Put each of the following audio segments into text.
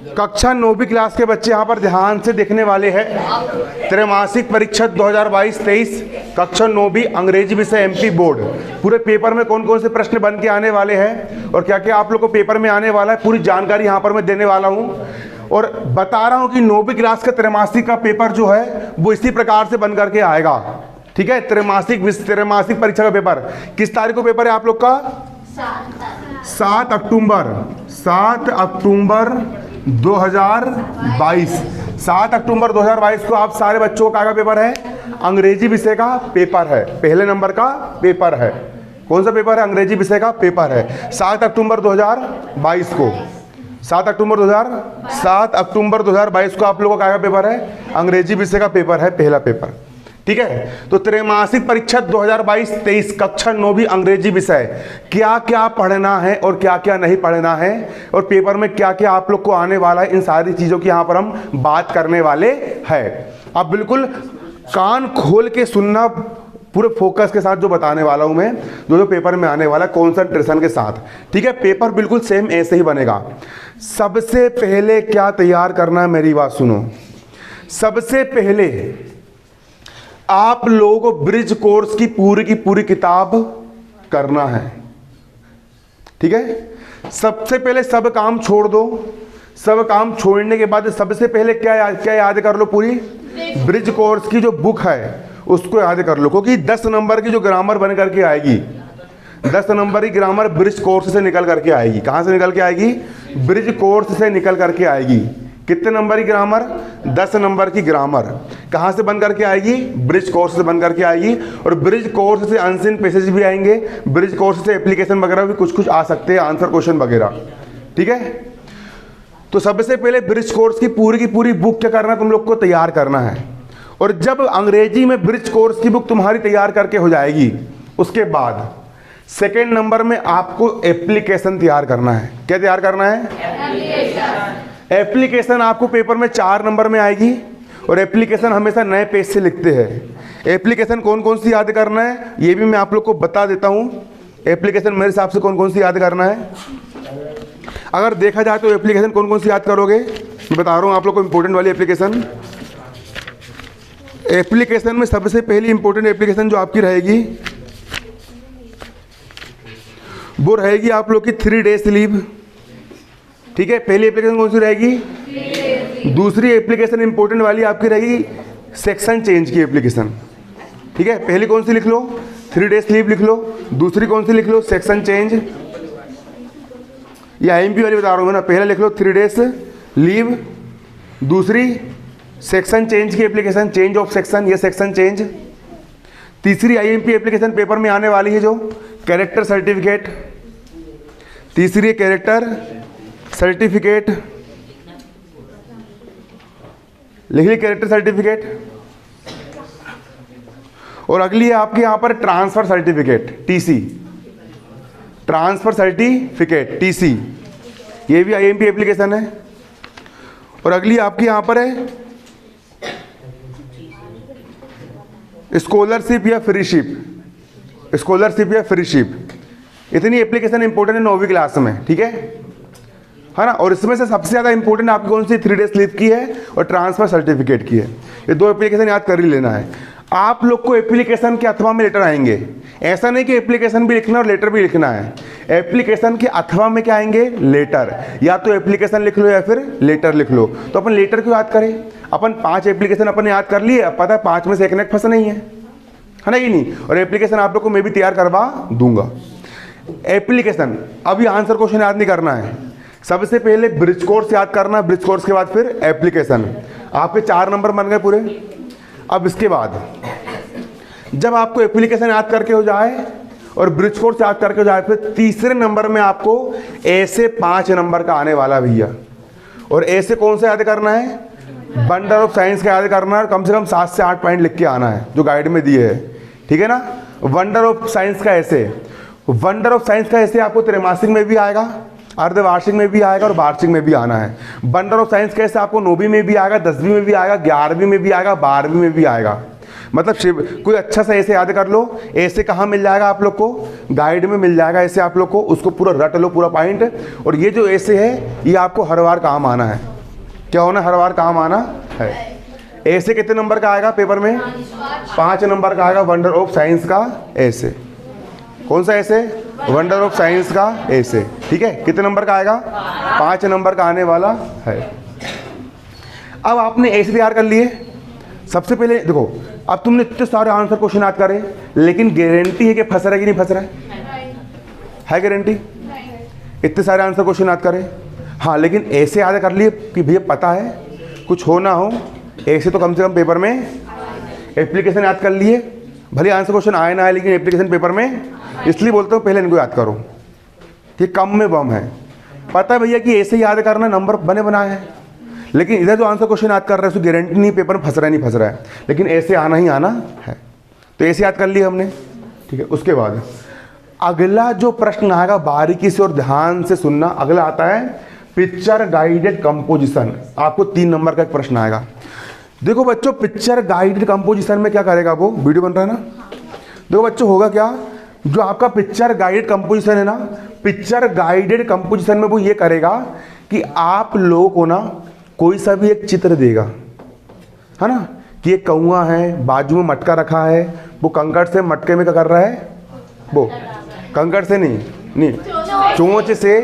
कक्षा 9वीं क्लास के बच्चे यहाँ पर ध्यान से देखने वाले हैं। त्रैमासिक परीक्षा 2022-23 कक्षा 9वीं अंग्रेजी विषय एमपी बोर्ड। पूरे पेपर में कौन कौन से प्रश्न बन के आने वाले हैं और क्या क्या आप लोग को पेपर में आने वाला है, पूरी जानकारी यहाँ पर मैं देने वाला हूँ। और बता रहा हूँ कि 9वीं क्लास का त्रैमासिक का पेपर जो है वो इसी प्रकार से बन करके आएगा। ठीक है, त्रैमासिक परीक्षा का पेपर किस तारीख को पेपर है आप लोग का? 7 अक्टूबर 2022। 7 अक्टूबर 2022 को आप सारे बच्चों का पेपर है, अंग्रेजी विषय का पेपर है, पहले नंबर का पेपर है। कौन सा पेपर है? अंग्रेजी विषय का पेपर है 7 अक्टूबर 2022 को। 7 अक्टूबर 2022 को आप लोगों का पेपर है, अंग्रेजी विषय का पेपर है, पहला पेपर। ठीक है, तो त्रैमासिक परीक्षा 2022-23 कक्षा 9वीं अंग्रेजी विषय क्या क्या पढ़ना है और क्या क्या नहीं पढ़ना है और पेपर में क्या क्या आप लोग को आने वाला है, इन सारी चीज़ों की यहाँ पर हम बात करने वाले हैं। अब बिल्कुल कान खोल के सुनना, पूरे फोकस के साथ जो बताने वाला हूँ मैं, जो पेपर में आने वाला कॉन्सेंट्रेशन के साथ। ठीक है, पेपर बिल्कुल सेम ऐसे ही बनेगा। सबसे पहले क्या तैयार करना है, मेरी बात सुनो। सबसे पहले आप लोगों को ब्रिज कोर्स की पूरी किताब करना है। ठीक है, सबसे पहले सब काम छोड़ दो। सब काम छोड़ने के बाद सबसे पहले क्या याद कर लो, पूरी ब्रिज कोर्स की जो बुक है उसको याद कर लो, क्योंकि 10 नंबर की जो ग्रामर बन करके आएगी, 10 नंबर की ग्रामर ब्रिज कोर्स से निकल करके आएगी। कहाँ से निकल के आएगी? ब्रिज कोर्स से निकल करके आएगी। कितने नंबर की ग्रामर? 10 नंबर की ग्रामर। कहाँ से बन करके आएगी? ब्रिज कोर्स से बन करके आएगी। और ब्रिज कोर्स से अनसीन पैसेज भी आएंगे, ब्रिज कोर्स से एप्लीकेशन वगैरह भी कुछ आ सकते हैं, आंसर क्वेश्चन वगैरह। ठीक है, तो सबसे पहले ब्रिज कोर्स की पूरी बुक क्या करना है, तुम लोग को तैयार करना है। और जब अंग्रेजी में ब्रिज कोर्स की बुक तुम्हारी तैयार करके हो जाएगी, उसके बाद सेकेंड नंबर में आपको एप्लीकेशन तैयार करना है। क्या तैयार करना है? एप्लीकेशन आपको पेपर में 4 नंबर में आएगी और एप्लीकेशन हमेशा नए पेज से लिखते हैं। एप्लीकेशन कौन कौन सी याद करना है ये भी मैं आप लोग को बता देता हूँ। एप्लीकेशन मेरे हिसाब से कौन कौन सी याद करना है, अगर देखा जाए तो एप्लीकेशन कौन कौन सी याद करोगे, मैं बता रहा हूँ आप लोग को इंपॉर्टेंट वाली एप्लीकेशन। एप्लीकेशन में सबसे पहली इंपॉर्टेंट एप्लीकेशन जो आपकी रहेगी वो रहेगी आप लोग की 3 डेज लीव। ठीक है, पहली एप्लीकेशन कौन सी रहेगी? दूसरी एप्लीकेशन इंपॉर्टेंट वाली आपकी रहेगी सेक्शन चेंज की एप्लीकेशन। ठीक है, पहली कौन सी लिख लो? 3 डेज लीव लिख लो। दूसरी कौन सी लिख लो? Section change. या आईएमपी वाली बता रहा हूँ मैं ना, पहले लिख लो 3 डेज लीव, दूसरी सेक्शन चेंज की एप्लीकेशन, चेंज ऑफ सेक्शन, ये सेक्शन चेंज। तीसरी आईएमपी एप्लीकेशन पेपर में आने वाली है जो कैरेक्टर सर्टिफिकेट। तीसरी कैरेक्टर सर्टिफिकेट, लिख ली कैरेक्टर सर्टिफिकेट। और अगली है आपके यहाँ पर transfer certificate, TC. Transfer certificate, TC, ये भी आईएमपी एप्लीकेशन है। और अगली आपकी यहाँ पर है स्कॉलरशिप या फ्रीशिप। स्कॉलरशिप या फ्रीशिप, इतनी एप्लीकेशन इंपॉर्टेंट है 9वीं क्लास में। ठीक है ना। और इसमें से सबसे ज़्यादा इंपॉर्टेंट आपकी कौन सी? 3 डेज लीव की है और ट्रांसफर सर्टिफिकेट की है। ये 2 एप्लीकेशन याद कर ही लेना है। आप लोग को एप्लीकेशन के अथवा में लेटर आएंगे, ऐसा नहीं कि एप्लीकेशन भी लिखना और लेटर भी लिखना है। एप्लीकेशन के अथवा में क्या आएंगे? लेटर। या तो एप्लीकेशन लिख लो या फिर लेटर लिख लो। तो अपन लेटर क्यों याद करें? अपन 5 एप्लीकेशन अपन याद कर लिए, अब पता है 5 में से एक फंस नहीं है ना कि नहीं। और एप्लीकेशन आप लोग को मैं भी तैयार करवा दूंगा। एप्लीकेशन, अभी आंसर क्वेश्चन याद नहीं करना है, सबसे पहले ब्रिज कोर्स याद करना है, ब्रिज कोर्स के बाद फिर एप्लीकेशन। आपके 4 नंबर बन गए पूरे। अब इसके बाद जब आपको एप्लीकेशन याद करके हो जाए और ब्रिज कोर्स याद करके हो जाए, फिर तीसरे नंबर में आपको ऐसे 5 नंबर का आने वाला भैया। और ऐसे कौन सा याद करना है? बंडल ऑफ साइंस का याद करना है, कम से कम 7 से 8 पॉइंट लिख के आना है जो गाइड में दिए है। ठीक है ना। वंडर ऑफ साइंस का ऐसे, वंडर ऑफ साइंस का ऐसे आपको त्रैमासिक में भी आएगा, अर्धवार्षिक में भी आएगा और वार्षिक में भी आना है। वंडर ऑफ साइंस कैसे आपको 9वीं में भी आएगा, 10वीं में भी आएगा, 11वीं में भी आएगा, 12वीं में भी आएगा। मतलब कोई अच्छा सा ऐसे याद कर लो, ऐसे कहाँ मिल जाएगा आप लोग को, गाइड में मिल जाएगा ऐसे आप लोग को, उसको पूरा रट लो पूरा पॉइंट। और ये जो ऐसे है ये आपको हर बार काम आना है, क्या होना, हर बार काम आना है। ऐसे कितने नंबर का आएगा पेपर में, 5 नंबर का आएगा, वंडर ऑफ साइंस का ऐसे। कौन सा ऐसे, वंडर ऑफ साइंस का ऐसे, ठीक है। कितने नंबर का आएगा, 5 नंबर का आने वाला है। अब आपने ऐसे तैयार कर लिए, सबसे पहले देखो, अब तुमने इतने सारे आंसर क्वेश्चन याद करे, लेकिन गारंटी है कि फंस रहा है कि नहीं फंस रहा है गारंटी, इतने सारे आंसर क्वेश्चन याद करे। हाँ, लेकिन ऐसे याद कर लिए कि भैया पता है कुछ हो ना हो, ऐसे तो कम से कम पेपर में एप्लीकेशन याद कर लिए, भले आंसर क्वेश्चन आए ना आए, लेकिन एप्लीकेशन पेपर में, इसलिए बोलता हूँ पहले इनको याद करो कि कम में बम है। पता है भैया कि ऐसे याद करना नंबर बने बनाए हैं, लेकिन इधर जो आंसर क्वेश्चन याद कर रहे हैं उसकी गारंटी नहीं पेपर में फंस रहा है नहीं फंस रहा है, लेकिन ऐसे आना ही आना है। तो ऐसे याद कर लिया हमने, ठीक है। उसके बाद अगला जो प्रश्न आएगा, बारीकी से और ध्यान से सुनना, अगला आता है पिक्चर गाइडेड कंपोजिशन। आपको 3 नंबर का एक प्रश्न आएगा। देखो बच्चों, पिक्चर गाइडेड कंपोजिशन में क्या करेगा, वो वीडियो बन रहा है ना, देखो बच्चों होगा क्या, जो आपका पिक्चर गाइडेड कंपोजिशन है ना, पिक्चर गाइडेड कंपोजिशन में वो ये करेगा कि आप लोगों को ना कोई सा भी एक चित्र देगा, है ना, कि एक कौआ है, बाजू में मटका रखा है, वो कंकड़ से मटके में क्या कर रहा है, वो कंकड़ से नहीं चोंच से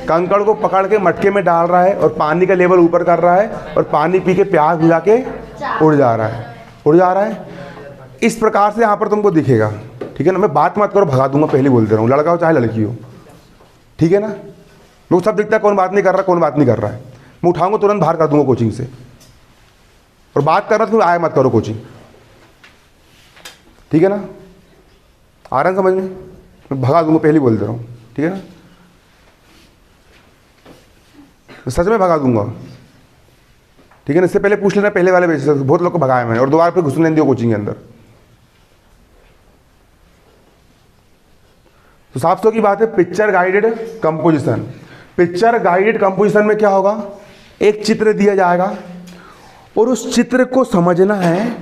कंकड़ को पकड़ के मटके में डाल रहा है और पानी का लेवल ऊपर कर रहा है और पानी पी के प्यास बुझा के उड़ जा रहा है। इस प्रकार से यहाँ पर तुमको दिखेगा, ठीक है ना। मैं बात मत करो, भगा दूंगा, पहले बोल दे रहा हूँ, लड़का हो चाहे लड़की हो, ठीक है ना। लोग सब दिखता है कौन बात नहीं कर रहा कौन बात नहीं कर रहा है, मैं उठाऊंगा तुरंत बाहर कर दूंगा कोचिंग से। और बात कर रहा तो आए मत करो कोचिंग, ठीक है ना। आ रहा है समझ में, मैं भगा दूंगा, पहले बोल दे रहा हूँ, ठीक है ना, तो सच में भगा दूंगा, ठीक है ना। इससे पहले पूछ लेना, पहले वाले बेसिस बहुत लोग को भगाया मैंने, और दोबारा फिर घुसने नहीं दिया कोचिंग के अंदर। तो साफ सौ की बात है, picture guided composition. Picture guided composition में क्या होगा, एक चित्र दिया जाएगा और उस चित्र को समझना है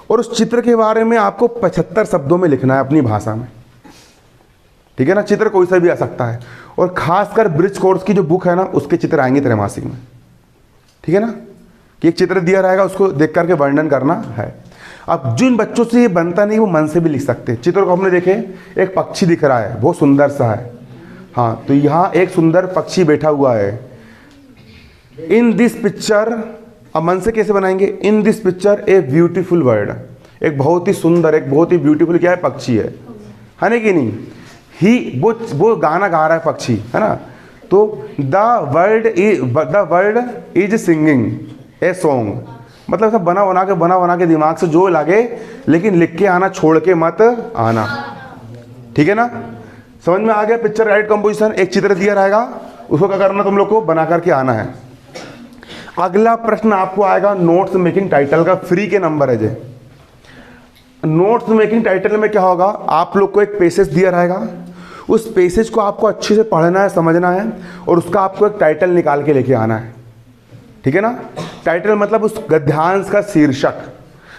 और उस चित्र के बारे में आपको 75 शब्दों में लिखना है अपनी भाषा में, ठीक है ना। चित्र कोई सा भी आ सकता है, और खासकर ब्रिज कोर्स की जो बुक है ना, उसके चित्र आएंगे त्रैमासिक में, ठीक है ना, कि एक चित्र दिया रहेगा उसको देख करके वर्णन करना है। अब जिन बच्चों से ये बनता नहीं वो मन से भी लिख सकते हैं। चित्र को हमने देखे, एक पक्षी दिख रहा है, बहुत सुंदर सा है, हाँ, तो यहाँ एक सुंदर पक्षी बैठा हुआ है। इन दिस पिक्चर, अब मन से कैसे बनाएंगे, in this picture a beautiful bird, एक बहुत ही सुंदर, एक बहुत ही ब्यूटीफुल क्या है, पक्षी है ना कि नहीं। ही वो गाना गा रहा है पक्षी, है ना, तो the world is singing a song, मतलब सब बना बना के दिमाग से जो लगे, लेकिन लिख के आना, छोड़ के मत आना, ठीक है ना। समझ में आ गया। पिक्चर गाइडेड कंपोजिशन, एक चित्र दिया रहेगा, उसको क्या करना, तुम लोग को बना करके आना है। अगला प्रश्न आपको आएगा नोट्स मेकिंग टाइटल का, फ्री के नंबर है जे। नोट्स मेकिंग टाइटल में क्या होगा, आप लोग को एक पेसेज दिया रहेगा, उस पेसेज को आपको अच्छे से पढ़ना है, समझना है, और उसका आपको एक टाइटल निकाल के लेके आना है, ठीक है ना। टाइटल मतलब उस गद्यांश का शीर्षक।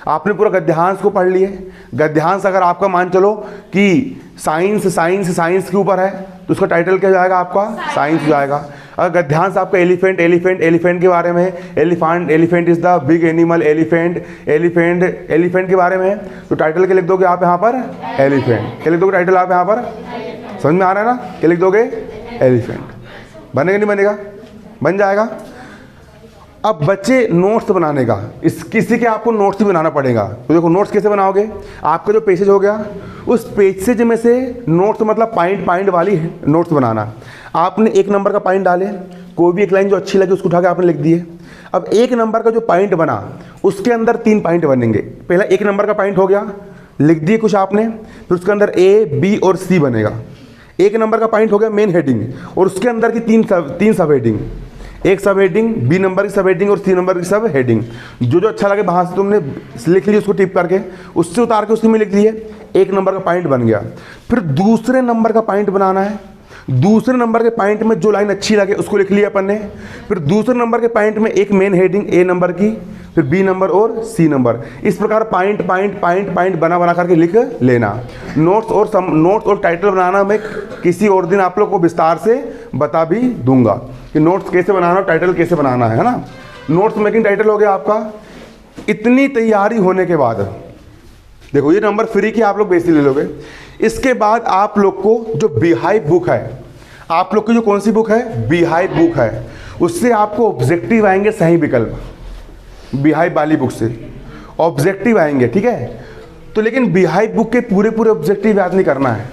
आपने पूरा गद्यांश को पढ़ लिए, गद्यांश अगर आपका मान चलो कि साइंस के ऊपर है, तो उसका टाइटल क्या जाएगा आपका, साइंस जाएगा। अगर गद्यांश आपका एलिफेंट के बारे में है, elephant is the big animal, elephant के बारे में है, तो टाइटल क्या लिख दोगे आप यहाँ पर, एलिफेंट। क्या लिख दोगे टाइटल आप यहाँ पर, समझ में आ रहा है ना, क्या लिख दोगे, एलिफेंट। बनेगा नहीं बनेगा, बन जाएगा। अब बच्चे नोट्स बनाने का, इस किसी के आपको नोट्स भी बनाना पड़ेगा। तो देखो नोट्स कैसे बनाओगे, आपका जो पेजेज हो गया, उस पेजेज में से नोट्स मतलब पॉइंट वाली नोट्स बनाना। आपने 1 नंबर का पॉइंट डाले, कोई भी एक लाइन जो अच्छी लगी उसको उठा के आपने लिख दिए। अब 1 नंबर का जो पॉइंट बना, उसके अंदर 3 पॉइंट बनेंगे। पहला 1 नंबर का पॉइंट हो गया, लिख दिए कुछ आपने, फिर उसके अंदर A, B और C बनेगा। 1 नंबर का पॉइंट हो गया मेन हेडिंग, और उसके अंदर की 3 सब हेडिंग, एक सब हेडिंग, बी नंबर की सब हेडिंग और सी नंबर की सब हेडिंग। जो जो अच्छा लगे वहाँ से तुमने लिख लिया, उसको टिप करके उससे उतार के उसी में लिख लिए, 1 नंबर का पॉइंट बन गया। फिर दूसरे नंबर का पॉइंट बनाना है, दूसरे नंबर के पॉइंट में जो लाइन अच्छी लगे उसको लिख लिया अपन ने, फिर दूसरे नंबर के पॉइंट में एक मेन हेडिंग ए नंबर की, फिर बी नंबर और सी नंबर, इस प्रकार पॉइंट पॉइंट पॉइंट पॉइंट बना बना करके लिख लेना। नोट्स और टाइटल बनाना मैं किसी और दिन आप लोग को विस्तार से बता भी दूंगा कि नोट्स कैसे बनाना, टाइटल कैसे बनाना है ना। नोट्स मेकिंग टाइटल हो गया आपका। इतनी तैयारी होने के बाद देखो ये नंबर फ्री की आप लोग बेसिक ले लोगे। इसके बाद आप लोग को जो बिहाइव बुक है, आप लोग की जो कौन सी बुक है, बिहाइव बुक है, उससे आपको ऑब्जेक्टिव आएंगे सही विकल्प। बिहाइव वाली बुक से ऑब्जेक्टिव आएंगे, ठीक है। तो लेकिन बिहाइव बुक के पूरे पूरे ऑब्जेक्टिव याद नहीं करना है।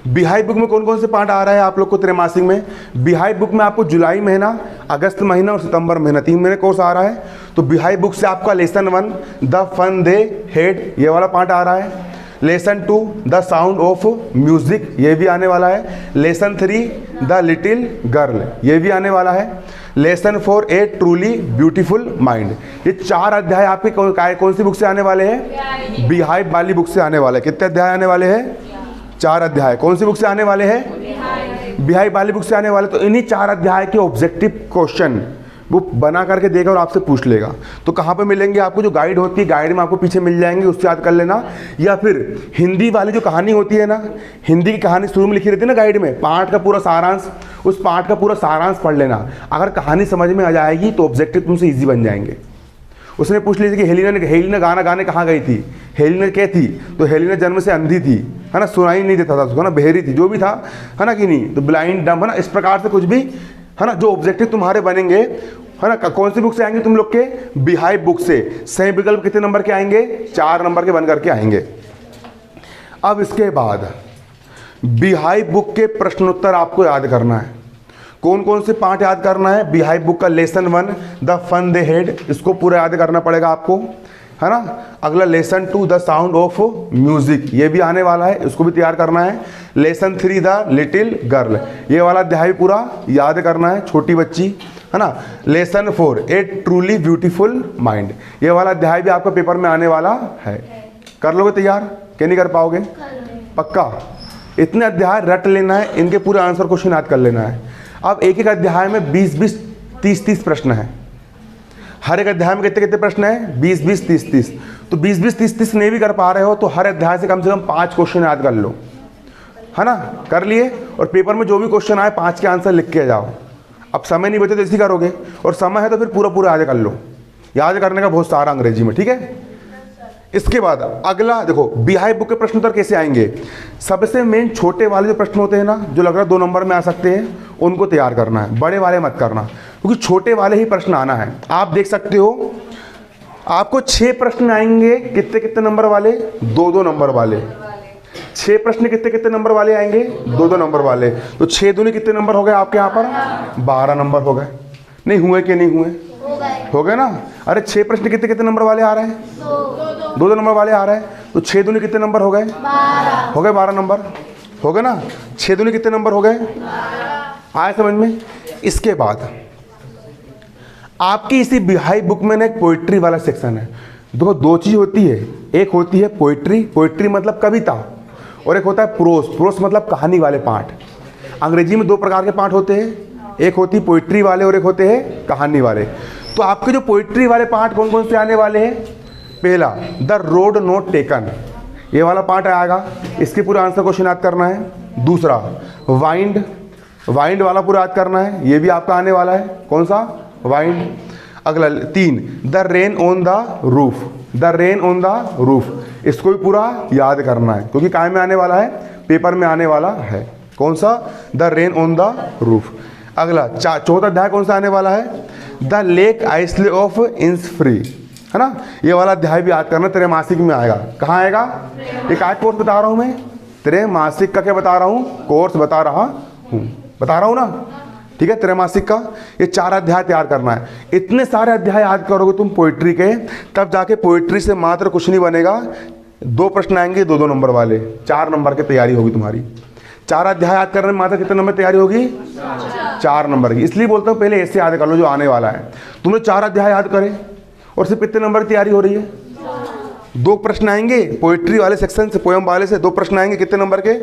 बिहाइव बुक में कौन कौन से पार्ट आ रहा है आप लोग को त्रैमासिक में? बिहाइव बुक में आपको जुलाई महीना, अगस्त महीना और सितंबर महीना 3 महीने कोर्स आ रहा है। तो बिहाइव बुक से आपका lesson 1 the fun they had ये वाला पार्ट आ रहा है। Lesson 2 the sound of music ये भी आने वाला है। लेसन 3 द लिटिल गर्ल ये भी आने वाला है। लेसन 4 ए ट्रूली ब्यूटीफुल माइंड। ये 4 अध्याय आपके कौन सी बुक से आने वाले हैं? बिहाइव वाली बुक से आने वाले। कितने अध्याय आने वाले हैं? 4 अध्याय। कौन सी बुक से आने वाले हैं? बिहाइव वाली बुक से आने वाले। तो इन्हीं 4 अध्याय के ऑब्जेक्टिव क्वेश्चन वो बना करके देगा और आपसे पूछ लेगा। तो कहाँ पे मिलेंगे आपको? जो गाइड होती है, गाइड में आपको पीछे मिल जाएंगे, उससे याद कर लेना। या फिर हिंदी वाली जो कहानी होती है ना, हिंदी की कहानी शुरू में लिखी रहती है ना गाइड में, पाठ का पूरा सारांश, उस पाठ का पूरा सारांश पढ़ लेना। अगर कहानी समझ में आ जाएगी तो ऑब्जेक्टिव तुमसे ईजी बन जाएंगे। उसने पूछ लीजिए कि हेलिना गाना गाने कहाँ गई थी? हेलिना क्या थी? तो हेलिना जन्म से अंधी थी, है ना, सुनाई नहीं देता था उसको, ना बहरी थी, जो भी था, है ना कि नहीं, तो ब्लाइंड डम, है ना, इस प्रकार से कुछ भी, है ना, जो ऑब्जेक्टिव तुम्हारे बनेंगे, है ना, कौन सी बुक से आएंगे तुम लोग के? बिहाइव बुक से। सही विकल्प कितने नंबर के आएंगे? 4 नंबर के बन करके आएंगे। अब इसके बाद बिहाइव बुक के प्रश्नोत्तर आपको याद करना है। कौन कौन से पार्ट याद करना है? बिहाइव बुक का lesson 1 the fun they had, इसको पूरा याद करना पड़ेगा आपको, है ना। अगला lesson 2 the sound of music ये भी आने वाला है, इसको भी तैयार करना है। लेसन 3 द लिटिल गर्ल ये वाला अध्याय पूरा याद करना है, छोटी बच्ची, है ना। लेसन 4 ए ट्रूली ब्यूटीफुल माइंड ये वाला अध्याय भी आपका पेपर में आने वाला है। कर लोगे तैयार? क्या नहीं कर पाओगे? पक्का? इतने अध्याय रट लेना है, इनके पूरे आंसर क्वेश्चन याद कर लेना है। अब एक एक अध्याय में 20-20, 30-30 प्रश्न है। हर एक अध्याय में कितने कितने प्रश्न है? 20-20, 30-30। तो 20-20, 30-30 नहीं भी कर पा रहे हो तो हर अध्याय से कम 5 क्वेश्चन याद कर लो, है ना। कर लिए? और पेपर में जो भी क्वेश्चन आए 5 के आंसर लिख के जाओ। अब समय नहीं बचे तो इसी करोगे, और समय है तो फिर पूरा पूरा याद कर लो। याद करने का बहुत सारा अंग्रेजी में, ठीक है। इसके बाद अगला देखो, बिहाइव बुक के प्रश्न उत्तर कैसे आएंगे? सबसे मेन छोटे वाले जो प्रश्न होते हैं ना, जो लग रहा है 2 नंबर में आ सकते हैं, उनको तैयार करना है, बड़े वाले मत करना, क्योंकि छोटे वाले ही प्रश्न आना है। आप देख सकते हो आपको 6 प्रश्न आएंगे, कितने कितने नंबर वाले? 2-2 नंबर वाले। 6 प्रश्न कितने कितने नंबर वाले आएंगे? 2-2 नंबर वाले। तो 6 दूनी कितने नंबर हो गए आपके यहाँ पर? 12 नंबर हो गए। नहीं हुए कि नहीं हुए? हो गए ना। अरे 6 प्रश्न कितने कितने नंबर वाले आ रहे हैं? 2-2 नंबर वाले आ रहे हैं। तो 6 दूनी कितने नंबर हो गए? 12 हो गए। 12 नंबर हो गए ना। 6 दूनी कितने नंबर हो गए? आए समझ में? इसके बाद आपकी इसी बिहाइव बुक में ना एक पोइट्री वाला सेक्शन है। देखो 2 चीज़ होती है, एक होती है पोइट्री, पोइट्री मतलब कविता, और एक होता है प्रोस, प्रोस मतलब कहानी वाले पाठ। अंग्रेजी में 2 प्रकार के पाठ होते हैं, एक होती है पोइट्री वाले और एक होते हैं कहानी वाले। तो आपके जो पोइट्री वाले पाठ कौन कौन से आने वाले हैं? पहला द रोड नोट टेकन ये वाला पार्ट आएगा, इसके पूरा आंसर क्वेश्चन याद करना है। दूसरा वाइंड, वाइंड वाला पूरा याद करना है, ये भी आपका आने वाला है। कौन सा? वाइंड। अगला 3 the rain on the roof, the rain on the roof, इसको भी पूरा याद करना है, क्योंकि काय में आने वाला है? पेपर में आने वाला है। कौन सा? The rain on the roof. अगला 4था अध्याय कौन सा आने वाला है? द लेक आइसले ऑफ इंस फ्री, है ना। ये वाला अध्याय भी याद करना, त्रैमासिक में आएगा। कहाँ आएगा? एक आज कोर्स बता रहा हूँ मैं, त्रैमासिक का क्या बता रहा हूँ? कोर्स बता रहा हूँ ना, ठीक है। त्रैमासिक का ये 4 अध्याय तैयार करना है। इतने सारे अध्याय याद करोगे तुम पोइट्री के, तब जाके पोइट्री से मात्र कुछ नहीं बनेगा। 2 प्रश्न आएंगे 2-2 नंबर वाले, 4 नंबर की तैयारी होगी तुम्हारी। 4 अध्याय याद करने में मात्र कितने नंबर तैयारी होगी? 4 नंबर की। इसलिए बोलता हूँ पहले ऐसे याद कर लो जो आने वाला है। तुमने 4 अध्याय याद करे और सिर्फ कितने नंबर की तैयारी हो रही है? 2 प्रश्न आएंगे पोइट्री वाले सेक्शन से, पोयम वाले से 2 प्रश्न आएंगे, कितने नंबर के?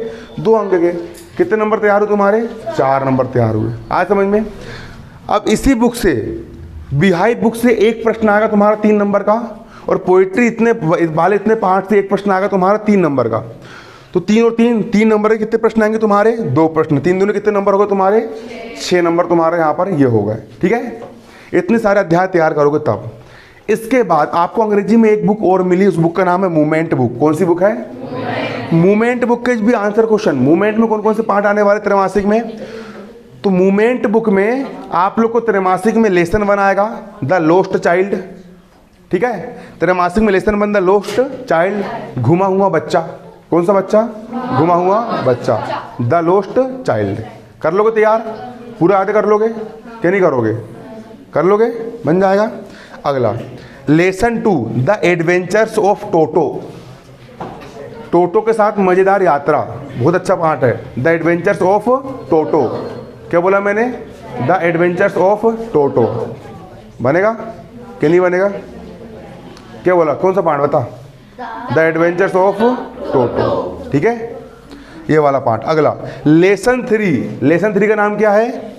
2 अंक के। कितने नंबर तैयार हुए तुम्हारे? 4 नंबर तैयार हुए। आए समझ में? अब इसी बुक से, बिहाई बुक से एक प्रश्न आएगा तुम्हारा 3 नंबर का, और पोइट्री इतने वाले इतने पार्ट से एक प्रश्न आएगा तुम्हारा 3 नंबर का। तो 3 और 3 नंबर के कितने प्रश्न आएंगे तुम्हारे? 2 प्रश्न। 3 दूनी कितने नंबर हो गए तुम्हारे? 6 नंबर तुम्हारे यहाँ पर ये हो गए। ठीक है, इतने सारे अध्याय तैयार करोगे तब। इसके बाद आपको अंग्रेजी में एक बुक और मिली, उस बुक का नाम है मूवमेंट बुक। कौन सी बुक है? मूवमेंट बुक के भी आंसर क्वेश्चन, मूवमेंट में कौन कौन से पार्ट आने वाले त्रैमासिक में? तो मूवमेंट बुक में आप लोग को त्रैमासिक में लेसन 1 आएगा, द लोस्ट चाइल्ड। ठीक है, त्रैमासिक में लेसन 1 द लोस्ट चाइल्ड, घुमा हुआ बच्चा। कौन सा बच्चा? घुमा हुआ बच्चा, द लोस्ट चाइल्ड। कर लोगे तैयार? पूरा याद कर लोगे? क्या नहीं करोगे? कर लोगे, बन जाएगा। अगला lesson 2 the adventures of Toto. Toto के साथ मजेदार यात्रा, बहुत अच्छा पार्ट है। The adventures of Toto. क्या बोला मैंने? The adventures of Toto. बनेगा कि नहीं बनेगा? क्या बोला? कौन सा पार्ट बता? द एडवेंचर्स ऑफ टोटो। ठीक है, ये वाला पार्ट। अगला लेसन 3। लेसन 3 का नाम क्या है?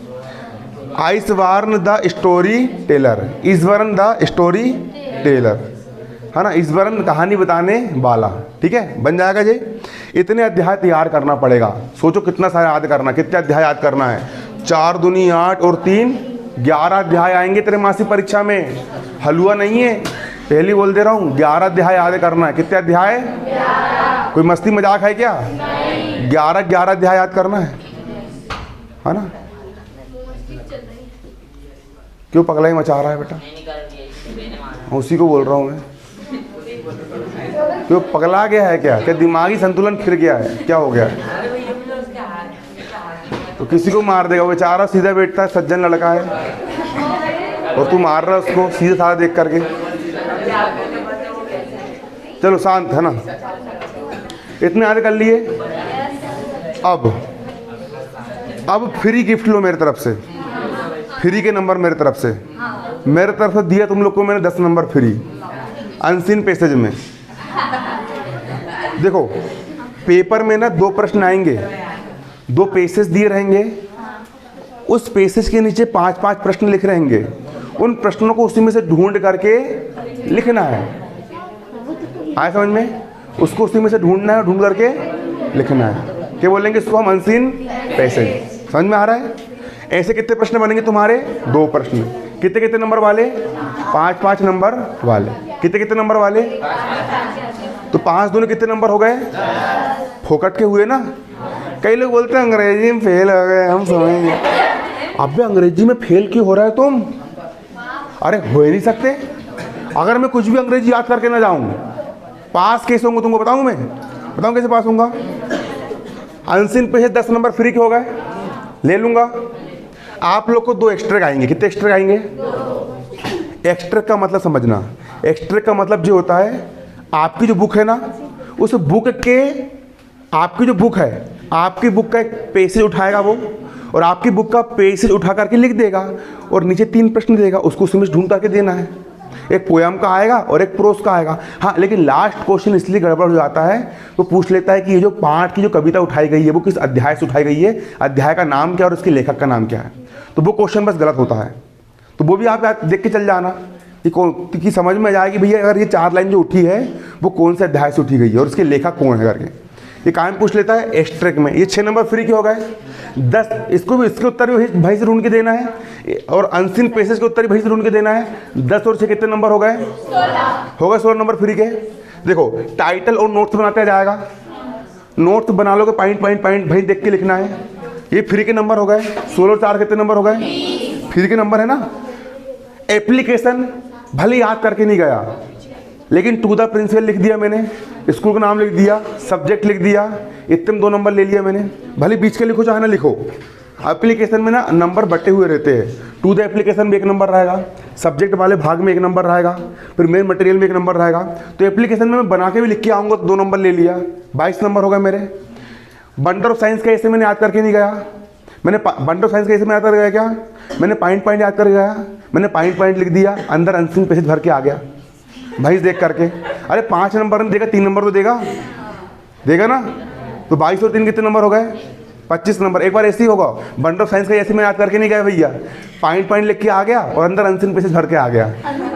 Iswaran the story teller. Iswaran the story teller, है ना, ईश्वरन कहानी बताने वाला। ठीक है, बन जाएगा जी। इतने अध्याय तैयार करना पड़ेगा। सोचो कितना सारा याद करना, कितने अध्याय याद करना है? 4 दूनी 8 और 3 11 अध्याय आएंगे त्रैमासिक परीक्षा में। हलवा नहीं है, पहली बोल दे रहा हूँ, 11 अध्याय याद करना है। कितने अध्याय? कोई मस्ती मजाक है क्या? 11 अध्याय याद करना है ना। क्यों पगलाई मचा रहा है बेटा? उसी को बोल रहा हूँ मैं। क्यों पगला गया है क्या? क्या दिमागी संतुलन फिर गया है? क्या हो गया है? तो किसी को मार देगा, बेचारा सीधा बैठता है, सज्जन लड़का है, और तू मार रहा है उसको सीधा साधा देख करके। चलो शांत, है ना। इतने याद कर लिए। अब फ्री गिफ्ट लो मेरी तरफ से। फ्री के नंबर मेरी तरफ से, मेरे तरफ से दिया तुम लोग को मैंने 10 नंबर फ्री अनसीन पैसेज में। देखो पेपर में ना 2 प्रश्न आएंगे, 2 पैसेज दिए रहेंगे, उस पैसेज के नीचे 5-5 प्रश्न लिख रहेंगे। उन प्रश्नों को उसी में से ढूंढ करके लिखना है। आए समझ में? उसको उसी में से ढूंढना है, ढूंढ करके लिखना है। क्या बोलेंगे इसको हम? Unseen passage. समझ में आ रहा है? ऐसे कितने प्रश्न बनेंगे तुम्हारे? 2 प्रश्न। कितने कितने नंबर वाले? 5-5 नंबर वाले। कितने कितने नंबर वाले? तो 5 दूनी कितने नंबर हो गए? फोकट के हुए ना। कई लोग बोलते हैं अंग्रेजी में फेल हो गए, हम समझेंगे। अबे अंग्रेजी में फेल क्यों हो रहा है तुम? अरे हो ही नहीं सकते। अगर मैं कुछ भी अंग्रेजी याद करके ना जाऊं, पास कैसे होंगे तुमको बताऊं? मैं बताऊं कैसे पास होऊंगा? अनसीन पे 10 नंबर फ्री के हो गए, ले लूंगा। आप लोग को 2 एक्स्ट्रा आएंगे। कितने एक्स्ट्रा आएंगे? एक्स्ट्रा का मतलब समझना। एक्स्ट्रा का मतलब जो होता है, आपकी जो बुक है ना, उस बुक के, आपकी जो बुक है, आपकी बुक का एक पेजेज उठाएगा वो, और आपकी बुक का पेजेज उठा करके लिख देगा, और नीचे 3 प्रश्न देगा, उसको उसमें ढूंढ करके देना है। एक पोयम का आएगा और एक प्रोस का आएगा। हाँ, लेकिन लास्ट क्वेश्चन इसलिए गड़बड़ हो जाता है, वो पूछ लेता है कि ये जो पाठ की जो कविता उठाई गई है वो किस अध्याय से उठाई गई है, अध्याय का नाम क्या और उसके लेखक का नाम क्या है। तो वो क्वेश्चन बस गलत होता है। तो वो भी आप देख के चल जाना कि समझ में आ जाएगी भैया अगर ये 4 लाइन जो उठी है वो कौन से अध्याय से उठी गई है और उसके लेखक कौन है करके। ये कायम पूछ लेता है एक्स्ट्रैक्ट में। ये 6 नंबर फ्री के हो गए। 10 इसको भी, इसके उत्तर भी भाई से ढूंढ के देना है, और अनसीन पैसेज के उत्तर भी भाई से ढूंढ के देना है। 10 और 6 कितने नंबर हो गए? 16 हो गए। 16 नंबर फ्री के। देखो टाइटल और नोट्स बनाते जाएगा। नोट्स बना लोगे, पॉइंट भाई देख के लिखना है। ये फ्री के नंबर हो गए। 16 और 4 कितने नंबर हो गए? फ्री के नंबर है ना। एप्लीकेशन भले याद करके नहीं गया, लेकिन टू द प्रिंसिपल लिख दिया मैंने, स्कूल का नाम लिख दिया, सब्जेक्ट लिख दिया, इतने 2 नंबर ले लिया मैंने। भले बीच के लिखो चाहे ना लिखो, एप्लीकेशन में ना नंबर बटे हुए रहते हैं। टू द एप्लीकेशन में 1 नंबर रहेगा, सब्जेक्ट वाले भाग में 1 नंबर रहेगा, फिर मेन मटेरियल में 1 नंबर रहेगा। तो एप्लीकेशन में मैं बना के भी लिख के आऊँगा तो 2 नंबर ले लिया, 22 नंबर हो गए मेरे। बंडर ऑफ साइंस का ऐसे मैंने याद करके नहीं गया, मैंने बंडर ऑफ साइंस का ऐसे में याद करके गया क्या? मैंने पॉइंट याद करके गया, मैंने पॉइंट लिख दिया, अंदर अनसीन पैसेज भर के आ गया भाई देख करके। अरे 5 नंबर नहीं देगा, 3 नंबर तो देगा ना। तो 22 और 3 कितने नंबर हो गए? 25 नंबर। एक बार ऐसे ही होगा, बंडल ऑफ साइंस का ऐसे मैं याद करके नहीं गया भैया, पॉइंट पॉइंट लिख के आ गया और अंदर अनसिन पैसेज भर के आ गया,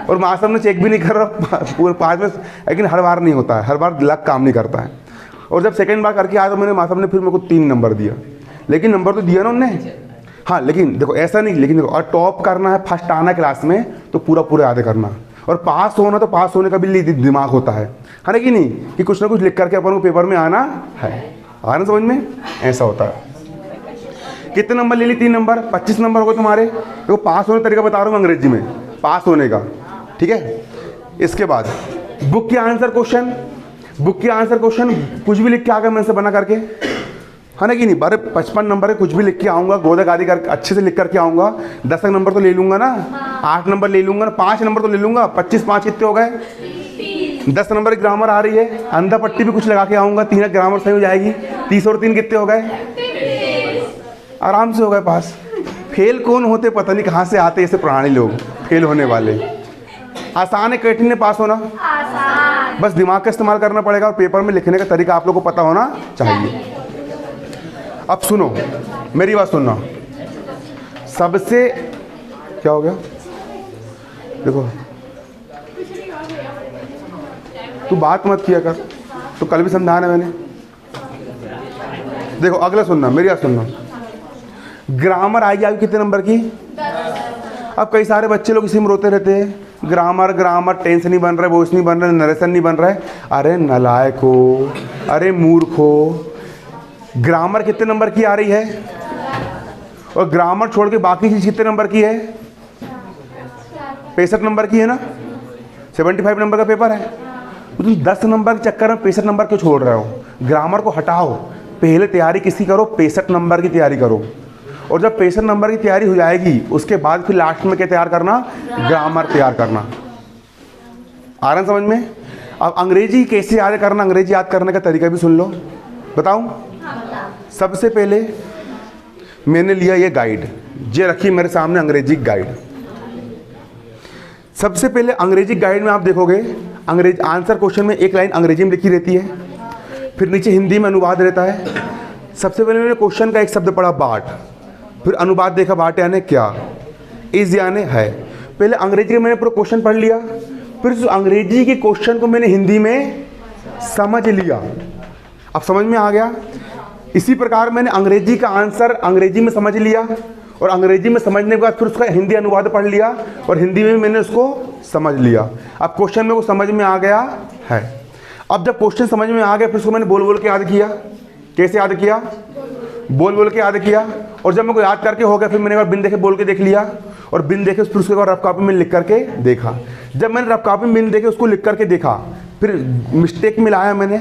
और माँ साहब ने चेक भी नहीं कर रहा पूरे 5 में। लेकिन हर बार नहीं होता है, हर बार लक काम नहीं करता है। और जब सेकंड बार करके आया तो मैंने माँ साहब ने फिर मेरे को 3 नंबर दिया, लेकिन नंबर तो दिया ना उनने। हाँ लेकिन देखो ऐसा नहीं, लेकिन देखो और टॉप करना है, फर्स्ट आना क्लास में तो पूरा पूरा याद करना, और पास होना तो पास होने का भी दिमाग होता है ना कि नहीं, कि कुछ ना कुछ लिख करके अपन को पेपर में आना है। आ ना समझ में, ऐसा होता है। कितने नंबर ले ली? 3 नंबर, 25 नंबर हो गए तुम्हारे। देखो पास होने का तरीका बता रहा हूँ अंग्रेजी में, पास होने का, ठीक है। इसके बाद बुक के आंसर क्वेश्चन, बुक के आंसर क्वेश्चन कुछ भी लिख के आ गया मैं से बना करके, है ना कि नहीं। बारे 55 नंबर है, कुछ भी लिख के आऊँगा, गोदा आदि करके अच्छे से लिख करके आऊँगा। 10 नंबर तो ले लूँगा ना, 8 नंबर ले लूँगा ना, 5 नंबर तो ले लूँगा। 25 5 कितने हो गए? 10 नंबर की ग्रामर आ रही है, अंधा पट्टी भी कुछ लगा के आऊँगा, 3 ग्रामर सही हो जाएगी। 30 और 3 कितने हो गए? आराम से हो गए पास। फेल कौन होते पता नहीं कहाँ से आते ऐसे पुराने लोग फेल होने वाले। आसान है कठिन है पास होना? आसान। बस दिमाग का इस्तेमाल करना पड़ेगा और पेपर में लिखने का तरीका आप लोग को पता होना चाहिए। अब सुनो मेरी बात सुनना, सबसे क्या हो गया देखो, तू बात मत किया कर, तो कल भी समझाना मैंने। देखो अगला सुनना, मेरी बात सुनना। ग्रामर आएगी आपकी कितने नंबर की? 10। अब कई सारे बच्चे लोग इसी में रोते रहते हैं, ग्रामर ग्रामर टेंस नहीं बन रहा है, वॉइस नहीं बन रहा है, नरेशन नहीं बन रहा है। अरे नालायक हो, अरे मूर्ख हो, ग्रामर कितने नंबर की आ रही है? और ग्रामर छोड़ के बाकी चीज़ कितने नंबर की है? 65 नंबर की है ना, 75 नंबर का पेपर है। तो तुम 10 नंबर के चक्कर में 65 नंबर क्यों छोड़ रहे हो? ग्रामर को हटाओ, पहले तैयारी किसी करो, 65 नंबर की तैयारी करो। और जब 65 नंबर की तैयारी हो जाएगी उसके बाद फिर लास्ट में क्या तैयार करना? ग्रामर तैयार करना। आ रहा है समझ में? अब अंग्रेजी कैसे याद करना, अंग्रेजी याद करने का तरीका भी सुन लो, बताऊं? सबसे पहले मैंने लिया ये गाइड, ये रखी मेरे सामने अंग्रेजी गाइड। सबसे पहले अंग्रेजी गाइड में आप देखोगे अंग्रेजी आंसर क्वेश्चन में एक लाइन अंग्रेजी में लिखी रहती है, फिर नीचे हिंदी में अनुवाद रहता है। सबसे पहले मैंने क्वेश्चन का एक शब्द पढ़ा बाट, फिर अनुवाद देखा बाट यानी क्या, इज यानी है। पहले अंग्रेजी में मैंने पूरा क्वेश्चन पढ़ लिया, फिर उस अंग्रेजी के क्वेश्चन को मैंने हिंदी में समझ लिया। अब समझ में आ गया? इसी प्रकार मैंने अंग्रेजी का आंसर अंग्रेजी में समझ लिया, और अंग्रेजी में समझने के बाद फिर उसका हिंदी अनुवाद पढ़ लिया, और हिंदी में मैंने उसको समझ लिया। अब क्वेश्चन मेरे को समझ में आ गया है। अब जब क्वेश्चन समझ में आ गया फिर उसको मैंने बोल बोल के याद किया। कैसे याद किया? बोल बोल के याद किया। और जब मेरे को याद करके हो गया फिर मैंने एक बार बिन देखे बोल के देख लिया, और बिन देखे फिर उसके बाद रफ कॉपी में लिख करके देखा। जब मैंने रफ कॉपी में बिन देखे उसको लिख करके देखा, फिर मिस्टेक में लाया मैंने,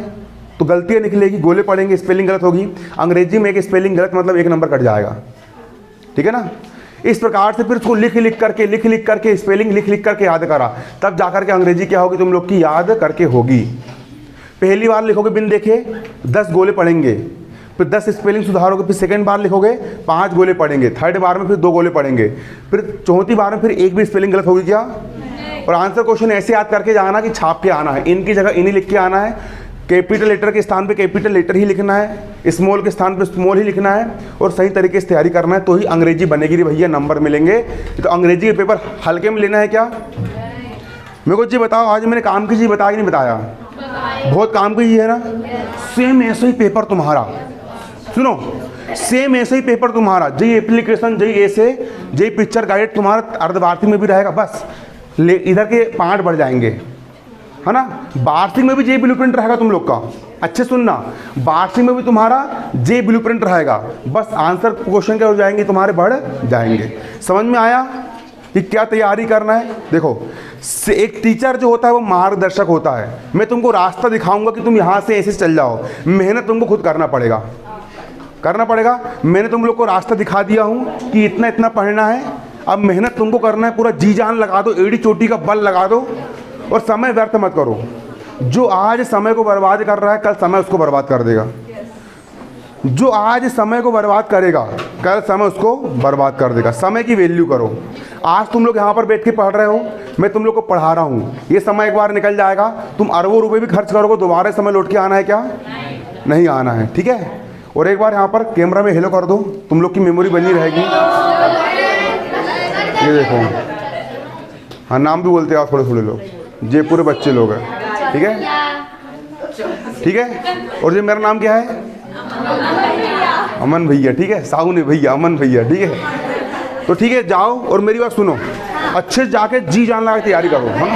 तो गलतियाँ निकलेगी, गोले पड़ेंगे, स्पेलिंग गलत होगी। अंग्रेजी में एक स्पेलिंग गलत मतलब 1 नंबर कट जाएगा, ठीक है ना। इस प्रकार से फिर उसको लिख लिख करके स्पेलिंग लिख करके याद करा, तब जाकर के अंग्रेजी क्या होगी तुम लोग की याद करके होगी। पहली बार लिखोगे बिन देखे 10 गोले पड़ेंगे, फिर 10 स्पेलिंग सुधारोगे, फिर सेकंड बार लिखोगे 5 गोले पड़ेंगे, थर्ड बार में फिर 2 गोले पड़ेंगे, फिर चौथी बार में फिर एक भी स्पेलिंग गलत होगी क्या? और आंसर क्वेश्चन ऐसे याद करके जाना कि छाप के आना है, इनकी जगह इन्हीं लिख के आना है, कैपिटल लेटर के स्थान पे कैपिटल लेटर ही लिखना है, स्मॉल के स्थान पे स्मॉल ही लिखना है, और सही तरीके से तैयारी करना है, तो ही अंग्रेजी बनेगी रे भैया, नंबर मिलेंगे। तो अंग्रेजी के पेपर हल्के में लेना है क्या? मेरे को जी बताओ, आज मैंने काम की चीज़ बताया कि नहीं बताया? बहुत काम की चीज़ है ना। सेम ऐसा ही पेपर तुम्हारा, सुनो, सेम ऐसे ही पेपर तुम्हारा, जय एप्लीकेशन, जय ऐसे, जय पिक्चर गाइड तुम्हारा अर्धवार्षिक में भी रहेगा। बस इधर के 5 बढ़ जाएंगे, है ना। वार्षिक में भी जे ब्लूप्रिंट रहेगा तुम लोग का, अच्छे सुनना, वार्षिक में भी तुम्हारा जे ब्लूप्रिंट रहेगा। बस आंसर क्वेश्चन क्या हो जाएंगे तुम्हारे, बढ़ जाएंगे। समझ में आया कि क्या तैयारी करना है? देखो एक टीचर जो होता है वो मार्गदर्शक होता है। मैं तुमको रास्ता दिखाऊंगा कि तुम यहाँ से ऐसे चल जाओ, मेहनत तुमको खुद करना पड़ेगा, करना पड़ेगा। मैंने तुम लोग को रास्ता दिखा दिया हूँ कि इतना इतना पढ़ना है, अब मेहनत तुमको करना है, पूरा जी जान लगा दो, एड़ी चोटी का बल लगा दो, और समय व्यर्थ मत करो। जो आज समय को बर्बाद कर रहा है कल समय उसको बर्बाद कर देगा। जो आज समय को बर्बाद करेगा कल समय उसको बर्बाद कर देगा। समय की वैल्यू करो। आज तुम लोग यहाँ पर बैठ के पढ़ रहे हो, मैं तुम लोग को पढ़ा रहा हूँ, ये समय एक बार निकल जाएगा, तुम अरबों रुपए भी खर्च करोगे, दोबारा समय लौट के आना है क्या? नहीं आना है, ठीक है। और एक बार यहाँ पर कैमरा में हेलो कर दो, तुम लोग की मेमोरी बनी रहेगी। ये देखो, हाँ नाम भी बोलते हैं थोड़े थोड़े लोग, ये पूरे बच्चे लोग हैं, ठीक है ठीक है। और ये मेरा नाम क्या है? अमन भैया, ठीक है, साहू ने भैया, अमन भैया, ठीक है। तो ठीक है, जाओ और मेरी बात सुनो, अच्छे से जाके जी जान लगा तैयारी करो, है ना।